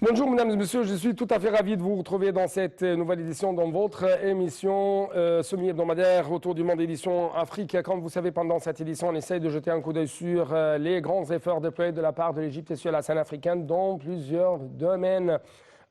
Bonjour mesdames et messieurs, je suis tout à fait ravi de vous retrouver dans cette nouvelle édition dans votre émission semi-hebdomadaire autour du monde édition Afrique. Comme vous savez, pendant cette édition, on essaye de jeter un coup d'œil sur les grands efforts déployés de la part de l'Égypte et sur la scène africaine dans plusieurs domaines.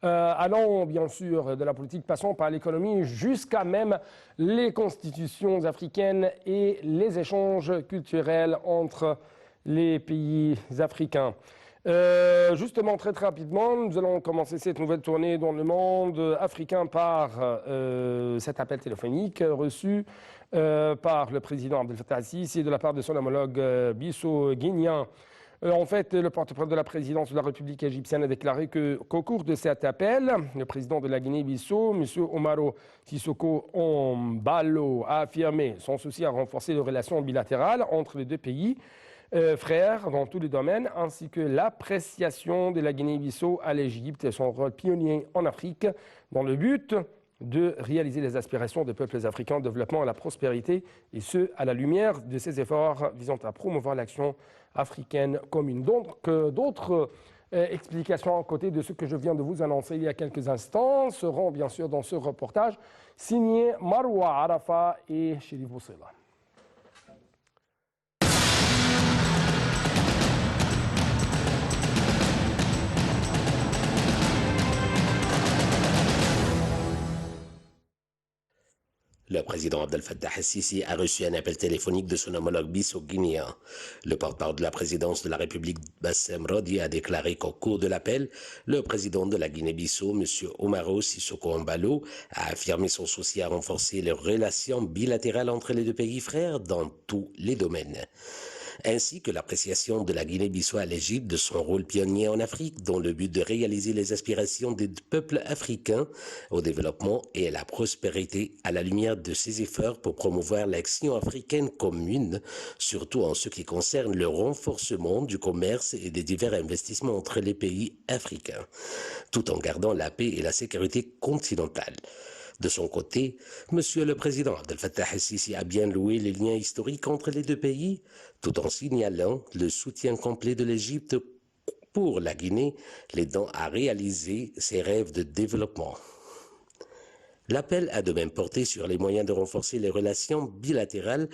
Allant bien sûr de la politique, passant par l'économie jusqu'à même les constitutions africaines et les échanges culturels entre les pays africains. Justement, très rapidement, nous allons commencer cette nouvelle tournée dans le monde africain par cet appel téléphonique reçu par le président Abdel Fattah al-Sisi de la part de son homologue Bissau-Guinéen. En fait, le porte-parole de la présidence de la République égyptienne a déclaré qu'au cours de cet appel, le président de la Guinée-Bissau, M. Omaro Sissoko Embalo, a affirmé son souci à renforcer les relations bilatérales entre les deux pays frères dans tous les domaines, ainsi que l'appréciation de la Guinée-Bissau à l'Égypte et son rôle pionnier en Afrique dans le but de réaliser les aspirations des peuples africains au développement et à la prospérité, et ce, à la lumière de ces efforts visant à promouvoir l'action africaine commune. Donc, d'autres explications à côté de ce que je viens de vous annoncer il y a quelques instants seront bien sûr dans ce reportage signé Marwa Arafa et Chérif Boussela. Le président Abdel Fattah al-Sisi a reçu un appel téléphonique de son homologue bissau-guinéen. Le porte-parole de la présidence de la République, Bassem Rodi, a déclaré qu'au cours de l'appel, le président de la Guinée-Bissau, M. Omaro Sissoko Embalo, a affirmé son souci à renforcer les relations bilatérales entre les deux pays frères dans tous les domaines, ainsi que l'appréciation de la Guinée-Bissau à l'Égypte de son rôle pionnier en Afrique dans le but de réaliser les aspirations des peuples africains au développement et à la prospérité à la lumière de ses efforts pour promouvoir l'action africaine commune, surtout en ce qui concerne le renforcement du commerce et des divers investissements entre les pays africains, tout en gardant la paix et la sécurité continentale. De son côté, M. le Président Abdel Fattah al-Sisi a bien loué les liens historiques entre les deux pays, tout en signalant le soutien complet de l'Égypte pour la Guinée, l'aidant à réaliser ses rêves de développement. L'appel a de même porté sur les moyens de renforcer les relations bilatérales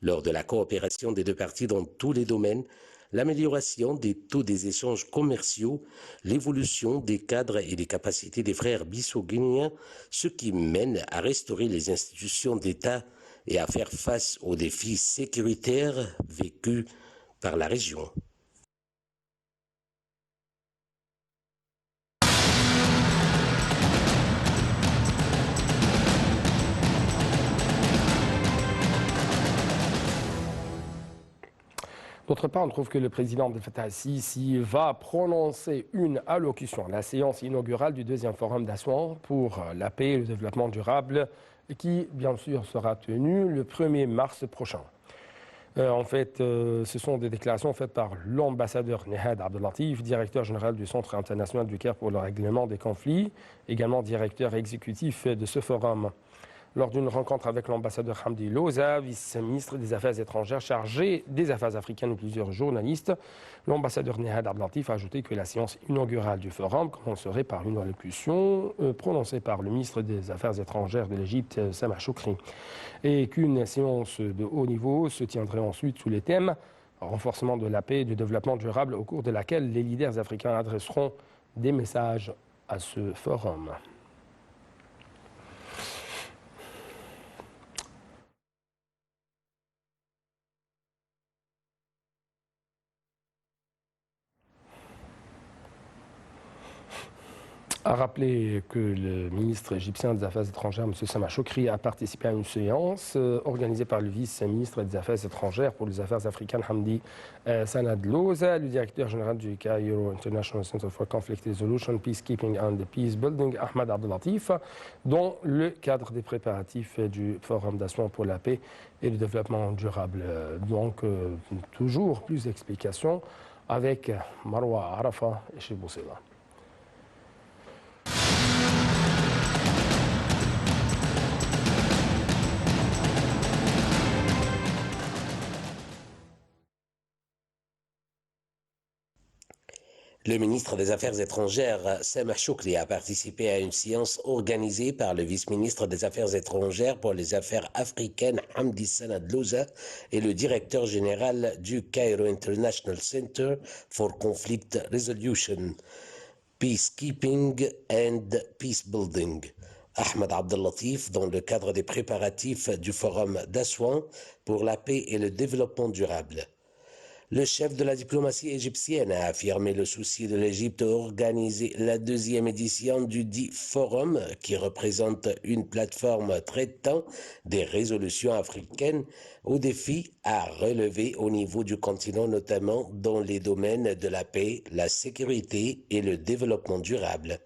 lors de la coopération des deux parties dans tous les domaines, l'amélioration des taux des échanges commerciaux, l'évolution des cadres et des capacités des frères bissau-guinéens, ce qui mène à restaurer les institutions d'État et à faire face aux défis sécuritaires vécus par la région. D'autre part, on trouve que le président Abdel Fattah al-Sisi va prononcer une allocution à la séance inaugurale du deuxième forum d'Assouan pour la paix et le développement durable qui, bien sûr, sera tenu le 1er mars prochain. En fait, ce sont des déclarations faites par l'ambassadeur Nehad Abdellatif, directeur général du Centre international du Caire pour le règlement des conflits, également directeur exécutif de ce forum. Lors d'une rencontre avec l'ambassadeur Hamdi Loza, vice-ministre des Affaires étrangères chargé des affaires africaines et plusieurs journalistes, l'ambassadeur Nehad Abdellatif a ajouté que la séance inaugurale du forum commencerait par une allocution prononcée par le ministre des Affaires étrangères de l'Égypte, Samah Choukri, et qu'une séance de haut niveau se tiendrait ensuite sous les thèmes renforcement de la paix et du développement durable, au cours de laquelle les leaders africains adresseront des messages à ce forum. A rappelé que le ministre égyptien des Affaires étrangères, M. Samah Choukri, a participé à une séance organisée par le vice-ministre des Affaires étrangères pour les Affaires africaines, Hamdi Sanad Loza, le directeur général du Cairo International Center for Conflict Resolution, Peacekeeping and Peace Building, Ahmad Abdellatif, dans le cadre des préparatifs du Forum d'Assouan pour la paix et le développement durable. Donc, toujours plus d'explications avec Marwa Arafa et Chérif Boussela. Le ministre des Affaires étrangères, Sameh Choukri, a participé à une séance organisée par le vice-ministre des Affaires étrangères pour les affaires africaines, Hamdi Sanad Louza, et le directeur général du Cairo International Center for Conflict Resolution, Peacekeeping and Peacebuilding, Ahmed Abdellatif, dans le cadre des préparatifs du forum d'Assouan pour la paix et le développement durable. Le chef de la diplomatie égyptienne a affirmé le souci de l'Égypte d'organiser la deuxième édition du dit forum qui représente une plateforme traitant des résolutions africaines aux défis à relever au niveau du continent, notamment dans les domaines de la paix, la sécurité et le développement durable.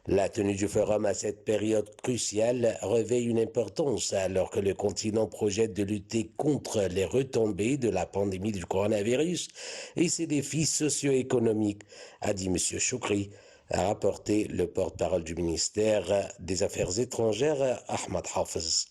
La tenue du forum à cette période cruciale revêt une importance alors que le continent projette de lutter contre les retombées de la pandémie du coronavirus et ses défis socio-économiques, a dit M. Choukri, a rapporté le porte-parole du ministère des Affaires étrangères, Ahmed Hafez.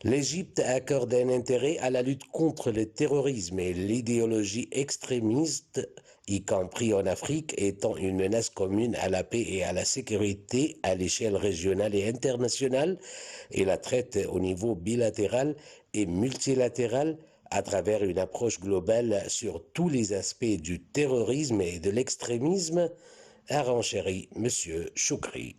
L'Égypte accorde un intérêt à la lutte contre le terrorisme et l'idéologie extrémiste, y compris en Afrique, étant une menace commune à la paix et à la sécurité à l'échelle régionale et internationale, et la traite au niveau bilatéral et multilatéral à travers une approche globale sur tous les aspects du terrorisme et de l'extrémisme, a renchéri M. Choukri.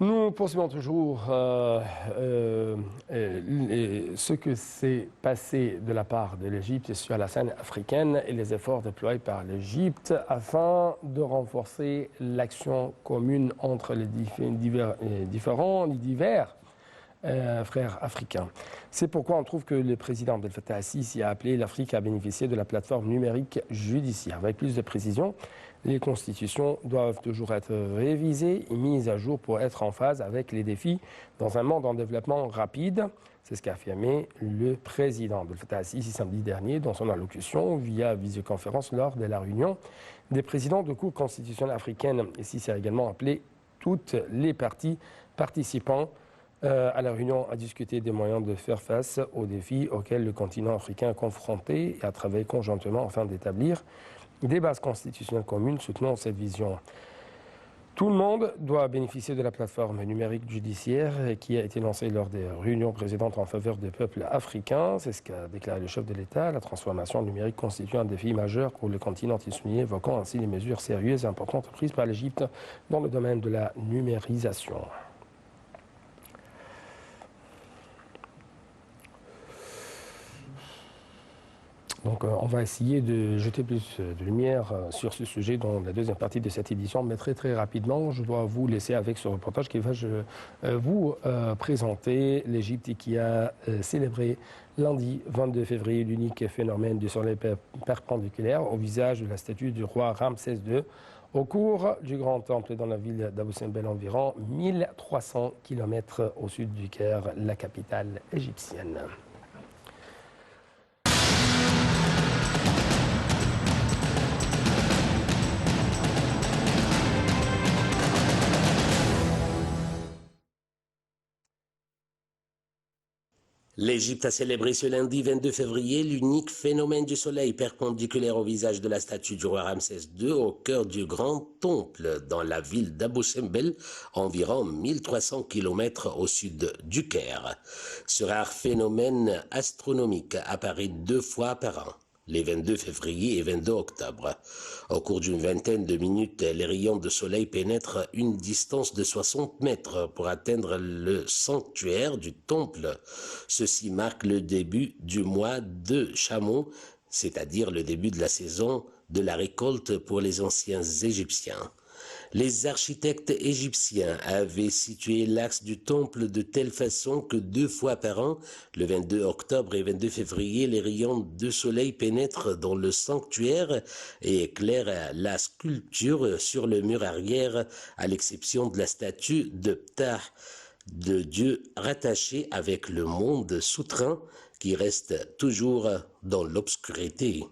Nous poursuivons toujours ce que s'est passé de la part de l'Égypte sur la scène africaine et les efforts déployés par l'Égypte afin de renforcer l'action commune entre les divers frères africains. C'est pourquoi on trouve que le président Abdel Fattah al-Sisi a appelé l'Afrique à bénéficier de la plateforme numérique judiciaire. Avec plus de précision, les constitutions doivent toujours être révisées et mises à jour pour être en phase avec les défis dans un monde en développement rapide. C'est ce qu'a affirmé le président Abdel Fattah al-Sisi samedi dernier dans son allocution via visioconférence lors de la réunion des présidents de cours constitutionnelles africaines. Et Sisi a également appelé toutes les parties participantes à la réunion à discuter des moyens de faire face aux défis auxquels le continent africain est confronté et à travailler conjointement afin d'établir des bases constitutionnelles communes soutenant cette vision. Tout le monde doit bénéficier de la plateforme numérique judiciaire qui a été lancée lors des réunions précédentes en faveur des peuples africains. C'est ce qu'a déclaré le chef de l'État. La transformation numérique constitue un défi majeur pour le continent souligné, évoquant ainsi les mesures sérieuses et importantes prises par l'Égypte dans le domaine de la numérisation. Donc on va essayer de jeter plus de lumière sur ce sujet dans la deuxième partie de cette édition, mais très rapidement, je dois vous laisser avec ce reportage qui va vous présenter l'Égypte qui a célébré lundi 22 février l'unique phénomène du soleil perpendiculaire au visage de la statue du roi Ramsès II au cours du Grand Temple dans la ville d'Abou Simbel, environ 1300 km au sud du Caire, la capitale égyptienne. L'Égypte a célébré ce lundi 22 février l'unique phénomène du soleil perpendiculaire au visage de la statue du roi Ramsès II au cœur du Grand Temple dans la ville d'Abou Simbel, environ 1300 km au sud du Caire. Ce rare phénomène astronomique apparaît 2 fois par an, les 22 février et 22 octobre. Au cours d'une vingtaine de minutes, les rayons de soleil pénètrent une distance de 60 mètres pour atteindre le sanctuaire du temple. Ceci marque le début du mois de Chameau, c'est-à-dire le début de la saison de la récolte pour les anciens Égyptiens. Les architectes égyptiens avaient situé l'axe du temple de telle façon que 2 fois par an, le 22 octobre et 22 février, les rayons de soleil pénètrent dans le sanctuaire et éclairent la sculpture sur le mur arrière, à l'exception de la statue de Ptah, de Dieu rattaché avec le monde souterrain qui reste toujours dans l'obscurité.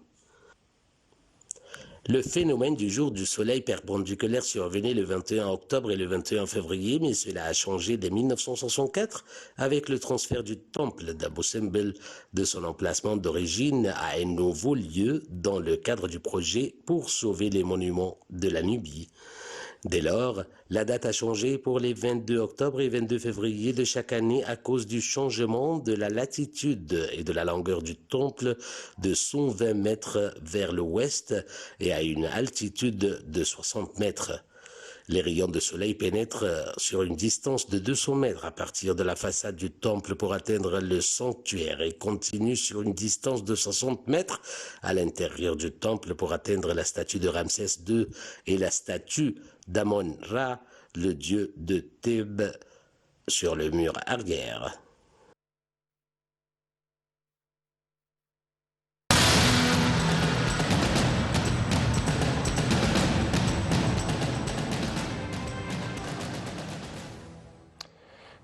Le phénomène du jour du soleil perpendiculaire survenait le 21 octobre et le 21 février, mais cela a changé dès 1964 avec le transfert du temple d'Abou Simbel de son emplacement d'origine à un nouveau lieu dans le cadre du projet pour sauver les monuments de la Nubie. Dès lors, la date a changé pour les 22 octobre et 22 février de chaque année à cause du changement de la latitude et de la longueur du temple de 120 mètres vers l'ouest et à une altitude de 60 mètres. Les rayons de soleil pénètrent sur une distance de 200 mètres à partir de la façade du temple pour atteindre le sanctuaire et continuent sur une distance de 60 mètres à l'intérieur du temple pour atteindre la statue de Ramsès II et la statue d'Amon-Ra, le dieu de Thèbes, sur le mur arrière.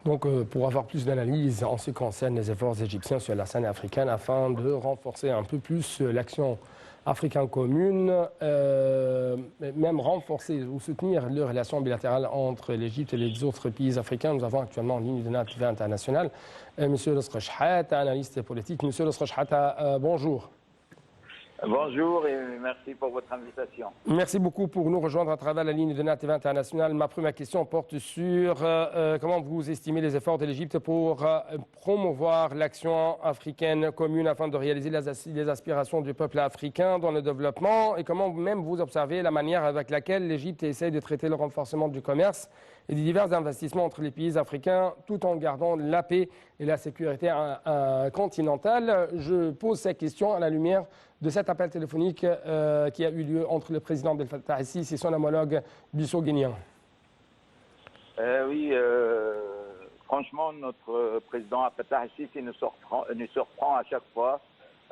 Donc, pour avoir plus d'analyse en ce qui concerne les efforts égyptiens sur la scène africaine afin de renforcer un peu plus l'action africaine commune, même renforcer ou soutenir les relations bilatérales entre l'Égypte et les autres pays africains, nous avons actuellement en ligne de notre international Monsieur Lasra Chehata, analyste politique. Monsieur Lasra Chehata, bonjour. Bonjour et merci pour votre invitation. Merci beaucoup pour nous rejoindre à travers la ligne de NATV International. Ma première question porte sur comment vous estimez les efforts de l'Égypte pour promouvoir l'action africaine commune afin de réaliser les aspirations du peuple africain dans le développement et comment même vous observez la manière avec laquelle l'Égypte essaie de traiter le renforcement du commerce et des divers investissements entre les pays africains tout en gardant la paix et la sécurité continentale. Je pose cette question à la lumière de cet appel téléphonique qui a eu lieu entre le président Abdel Fattah al-Sisi et son homologue bissau-guinéen. Oui, franchement, notre président Abdel Fattah al-Sisi nous surprend à chaque fois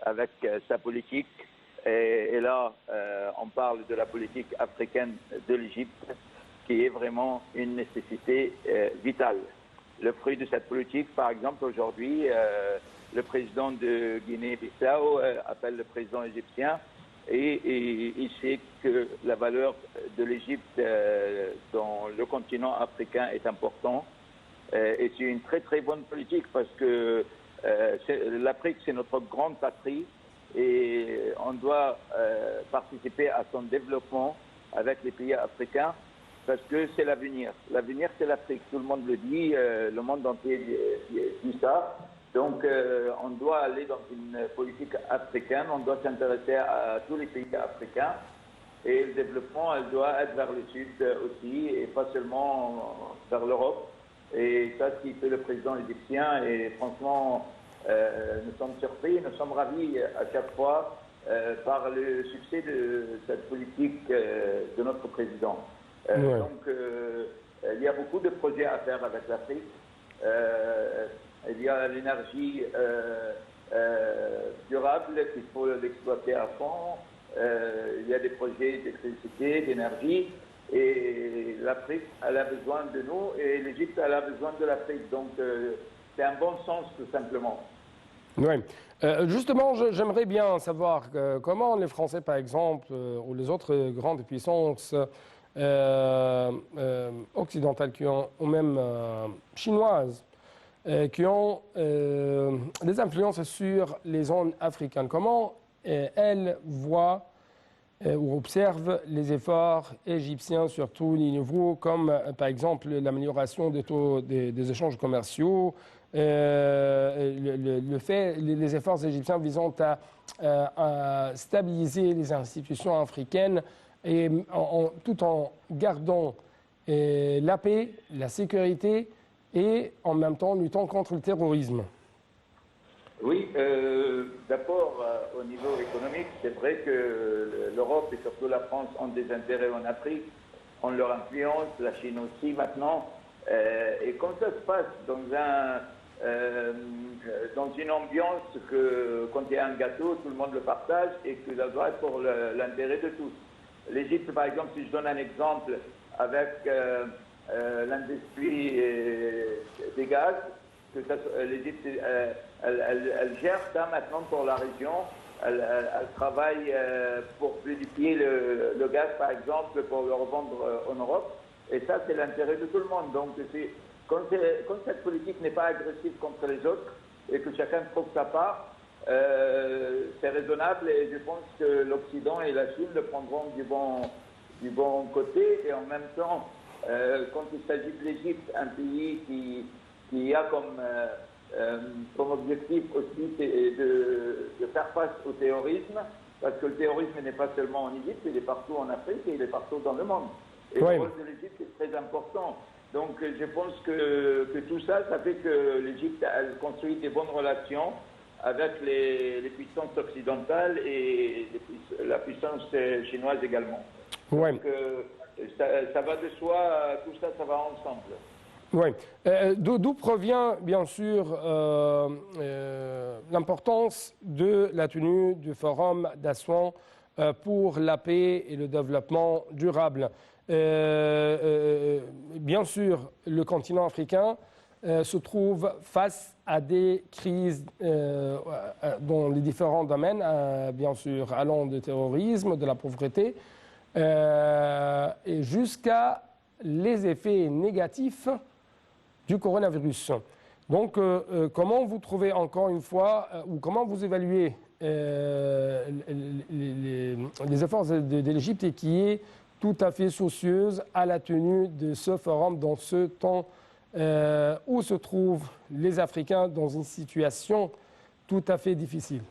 avec sa politique. Et là, on parle de la politique africaine de l'Égypte, qui est vraiment une nécessité vitale. Le fruit de cette politique, par exemple, aujourd'hui, le président de Guinée-Bissau appelle le président égyptien et il sait que la valeur de l'Égypte dans le continent africain est importante. Et c'est une très très bonne politique parce que l'Afrique, c'est notre grande patrie et on doit participer à son développement avec les pays africains. Parce que c'est l'avenir. L'avenir, c'est l'Afrique. Tout le monde le dit, le monde entier dit ça. Donc, on doit aller dans une politique africaine. On doit s'intéresser à tous les pays africains. Et le développement, elle doit être vers le sud aussi, et pas seulement vers l'Europe. Et ça, ce qui fait le président égyptien. Et franchement, nous sommes surpris, nous sommes ravis à chaque fois par le succès de cette politique de notre président. Donc, il y a beaucoup de projets à faire avec l'Afrique. Il y a l'énergie durable qu'il faut l'exploiter à fond. Il y a des projets d'électricité, d'énergie. Et l'Afrique, elle a besoin de nous et l'Égypte, elle a besoin de l'Afrique. Donc, c'est un bon sens, tout simplement. Oui. Justement, j'aimerais bien savoir comment les Français, par exemple, ou les autres grandes puissances occidentales ou même chinoises, qui ont des influences sur les zones africaines. Comment elles voient ou observent les efforts égyptiens sur tous les niveaux, comme par exemple l'amélioration des taux des échanges commerciaux, les efforts égyptiens visant à stabiliser les institutions africaines et tout en gardant la paix, la sécurité et en même temps luttant contre le terrorisme. Oui, d'abord au niveau économique, c'est vrai que l'Europe et surtout la France ont des intérêts en Afrique, ont leur influence, la Chine aussi maintenant. Et quand ça se passe dans une ambiance que quand il y a un gâteau, tout le monde le partage et que ça doit être pour l'intérêt de tous. L'Égypte, par exemple, si je donne un exemple avec l'industrie des gaz, l'Égypte, elle gère ça maintenant pour la région elle travaille pour fluidifier le gaz, par exemple, pour le revendre en Europe. Et ça, c'est l'intérêt de tout le monde. Donc, quand cette politique n'est pas agressive contre les autres et que chacun trouve sa part, c'est raisonnable et je pense que l'Occident et la Chine le prendront du bon côté. Et en même temps, quand il s'agit de l'Égypte, un pays qui a comme objectif aussi de faire face au terrorisme, parce que le terrorisme n'est pas seulement en Égypte, il est partout en Afrique et il est partout dans le monde. Et le rôle de l'Égypte est très important. Donc je pense que tout ça, ça fait que l'Égypte a construit des bonnes relations avec les puissances occidentales et la puissance chinoise également. Ouais. Donc ça va de soi, tout ça, ça va ensemble. Oui. D'où provient, bien sûr, l'importance de la tenue du forum d'Assouan pour la paix et le développement durable. Bien sûr, le continent africain se trouve face à des crises dans les différents domaines, bien sûr, allant du terrorisme, de la pauvreté, et jusqu'à les effets négatifs du coronavirus. Donc, comment vous trouvez encore une fois, ou comment vous évaluez les efforts de l'Égypte qui est tout à fait soucieuse à la tenue de ce forum dans ce temps où se trouvent les Africains dans une situation tout à fait difficile?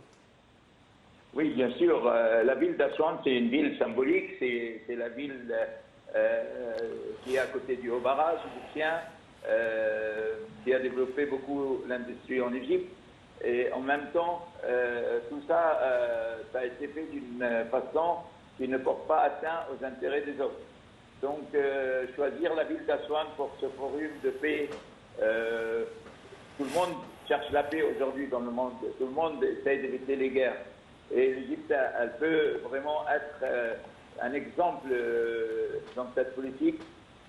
Oui, bien sûr. La ville d'Assouan, c'est une ville symbolique. C'est la ville qui est à côté du haut barrage égyptien, qui a développé beaucoup l'industrie en Égypte. Et en même temps, tout ça, ça a été fait d'une façon qui ne porte pas atteinte aux intérêts des autres. Donc, choisir la ville d'Assouan pour ce forum de paix, tout le monde cherche la paix aujourd'hui dans le monde. Tout le monde essaye d'éviter les guerres. Et l'Égypte, elle peut vraiment être un exemple dans cette politique.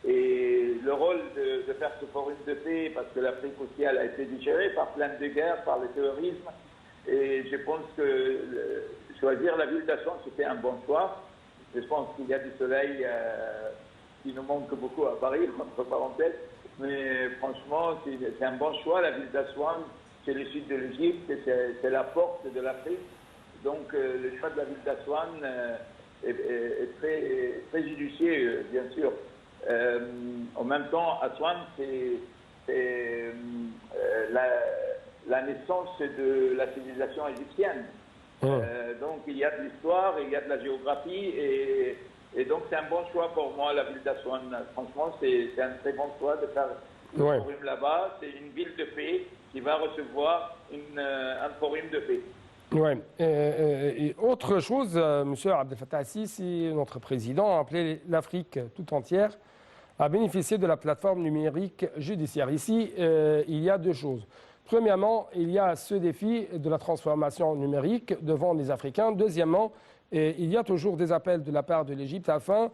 Et le rôle de faire ce forum de paix, parce que l'Afrique aussi, elle a été digérée par plein de guerres, par le terrorisme. Et je pense que choisir la ville d'Assouan, c'était un bon choix. Je pense qu'il y a du soleil qui nous manque beaucoup à Paris, entre parenthèses. Mais franchement, c'est un bon choix. La ville d'Assouan, c'est le sud de l'Égypte, c'est la porte de l'Afrique. Donc le choix de la ville d'Assouan est très, très judicieux, bien sûr. En même temps, Assouan, c'est la naissance de la civilisation égyptienne. Donc il y a de l'histoire, il y a de la géographie, et donc c'est un bon choix pour moi, la ville d'Assouan. Franchement, c'est un très bon choix de faire un forum là-bas. C'est une ville de paix qui va recevoir un forum de paix. Oui. Et autre chose, M. Abdel Fattah al-Sisi, notre président, a appelé l'Afrique tout entière à bénéficier de la plateforme numérique judiciaire. Ici, il y a deux choses. Premièrement, il y a ce défi de la transformation numérique devant les Africains. Deuxièmement, il y a toujours des appels de la part de l'Égypte afin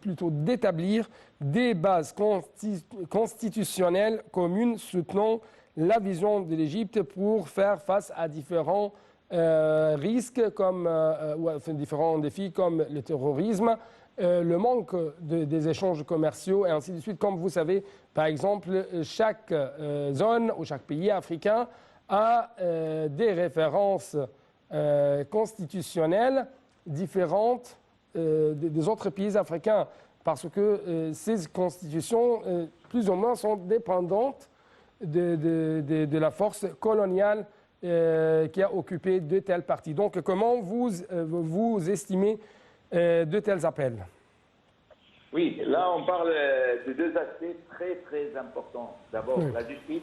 plutôt d'établir des bases constitutionnelles communes soutenant la vision de l'Égypte pour faire face à différents risques différents défis comme le terrorisme, le manque des échanges commerciaux et ainsi de suite. Comme vous savez, par exemple, chaque zone ou chaque pays africain a des références constitutionnelles différentes des autres pays africains parce que ces constitutions, plus ou moins, sont dépendantes de la force coloniale qui a occupé de telles parties. Donc, comment vous estimez de tels appels? Oui, là, on parle de deux aspects très, très importants. D'abord, la justice,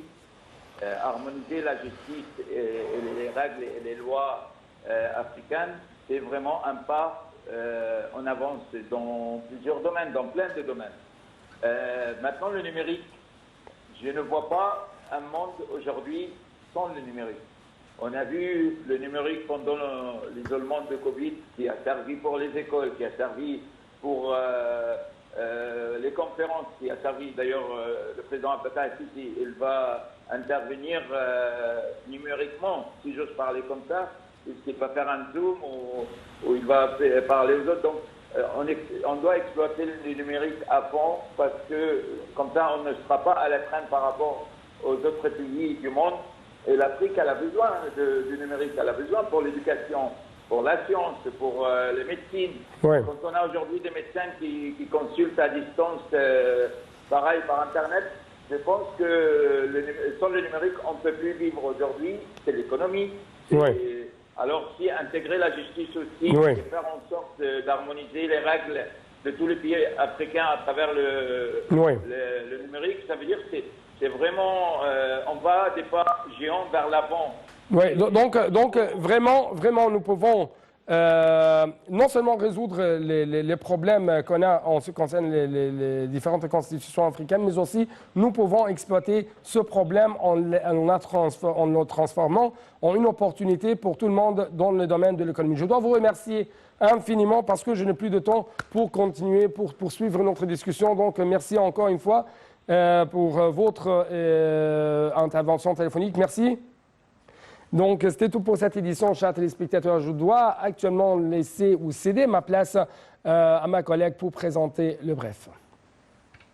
harmoniser la justice et les règles et les lois africaines, c'est vraiment un pas en avance dans plusieurs domaines, dans plein de domaines. Maintenant, le numérique, je ne vois pas un monde aujourd'hui sans le numérique. On a vu le numérique pendant l'isolement de Covid qui a servi pour les écoles, qui a servi pour les conférences, qui a servi d'ailleurs le président Fattah al-Sisi, il va intervenir numériquement, si j'ose parler comme ça, puisqu'il va faire un zoom où il va parler aux autres. Donc, on doit exploiter le numérique à fond parce que comme ça, on ne sera pas à la traîne par rapport aux autres pays du monde. Et l'Afrique, elle a besoin du numérique, elle a besoin pour l'éducation, pour la science, pour les médecines. Ouais. Quand on a aujourd'hui des médecins qui consultent à distance, pareil par Internet, je pense que sans le numérique, on ne peut plus vivre aujourd'hui. C'est l'économie. Ouais. Alors, si intégrer la justice aussi, Oui. et faire en sorte d'harmoniser les règles de tous les pays africains à travers Oui. le numérique, ça veut dire que c'est vraiment, on va des pas géants vers l'avant. Oui, donc vraiment, nous pouvons non seulement résoudre les problèmes qu'on a en ce qui concerne les différentes constitutions africaines, mais aussi nous pouvons exploiter ce problème en le transformant en une opportunité pour tout le monde dans le domaine de l'économie. Je dois vous remercier infiniment parce que je n'ai plus de temps pour continuer, pour poursuivre notre discussion. Donc, merci encore une fois pour votre intervention téléphonique. Merci. Donc, c'était tout pour cette édition, chers téléspectateurs. Je dois actuellement laisser ou céder ma place à ma collègue pour présenter le bref.